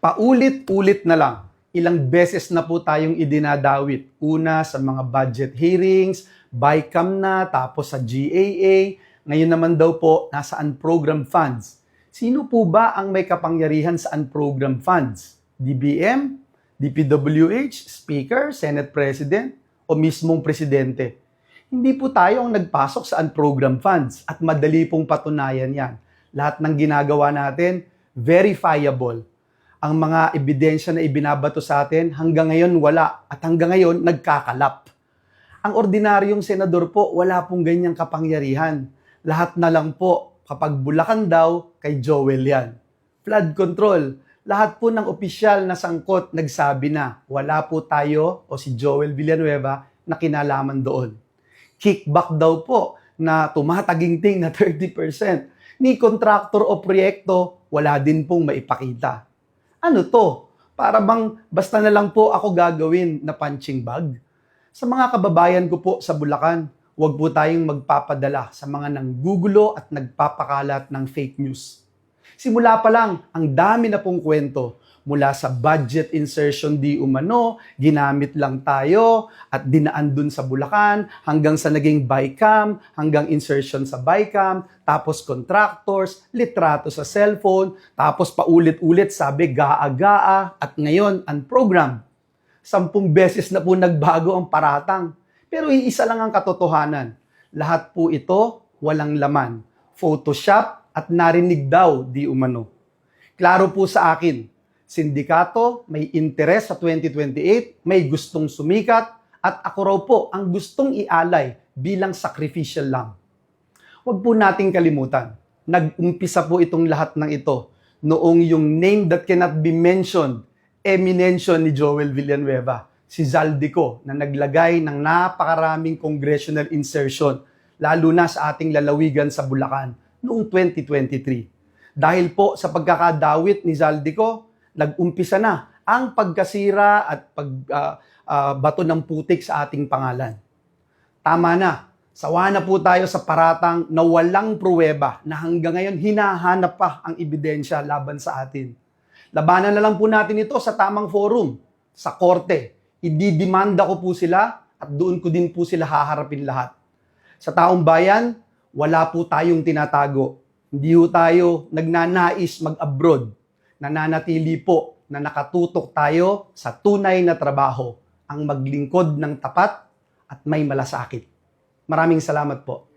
Paulit-ulit na lang. Ilang beses na po tayong idinadawit. Una sa mga budget hearings, BICAM na, tapos sa GAA. Ngayon naman daw po, nasa unprogrammed funds. Sino po ba ang may kapangyarihan sa unprogrammed funds? DBM? DPWH? Speaker? Senate President? O mismong Presidente? Hindi po tayo ang nagpasok sa unprogrammed funds at madali pong patunayan yan. Lahat ng ginagawa natin, verifiable. Ang mga ebidensya na ibinabato sa atin, hanggang ngayon wala at hanggang ngayon nagkakalap. Ang ordinaryong senador po, wala pong ganyang kapangyarihan. Lahat na lang po, kapag Bulacan daw, kay Joel yan. Flood control, lahat po ng opisyal na sangkot nagsabi na wala po tayo o si Joel Villanueva na kinalaman doon. Kickback daw po na tumataginting na 30%. Ni kontraktor o proyekto, wala din pong maipakita. Ano to? Para bang basta na lang po ako gagawin na punching bag? Sa mga kababayan ko po sa Bulacan, huwag po tayong magpapadala sa mga nanggugulo at nagpapakalat ng fake news. Simula pa lang, ang dami na pong kwento. Mula sa budget insertion di umano, ginamit lang tayo at dinaan dun sa Bulacan, hanggang sa naging BICAM, hanggang insertion sa BICAM, tapos contractors, litrato sa cellphone, tapos paulit-ulit sabi gaa-gaa, at ngayon unprogrammed. 10 beses na po nagbago ang paratang. Pero iisa lang ang katotohanan. Lahat po ito walang laman. Photoshop at narinig daw di umano. Klaro po sa akin, sindikato, may interes sa 2028, may gustong sumikat, at ako raw po ang gustong ialay bilang sacrificial lamb. Huwag po nating kalimutan, nag-umpisa po itong lahat ng ito noong yung name that cannot be mentioned, eminensyon ni Joel Villanueva, si Zaldico, na naglagay ng napakaraming congressional insertion, lalo na sa ating lalawigan sa Bulacan noong 2023. Dahil po sa pagkakadawit ni Zaldico, nag-umpisa na ang pagkasira at pagbato ng putik sa ating pangalan. Tama na. Sawa na po tayo sa paratang na walang pruweba na hanggang ngayon hinahanap pa ang ebidensya laban sa atin. Labanan na lang po natin ito sa tamang forum, sa korte. Ididimanda ko po sila at doon ko din po sila haharapin lahat. Sa taong bayan, wala po tayong tinatago. Hindi po tayo nagnanais mag-abroad. Nananatili po na nakatutok tayo sa tunay na trabaho, ang maglingkod ng tapat at may malasakit. Maraming salamat po.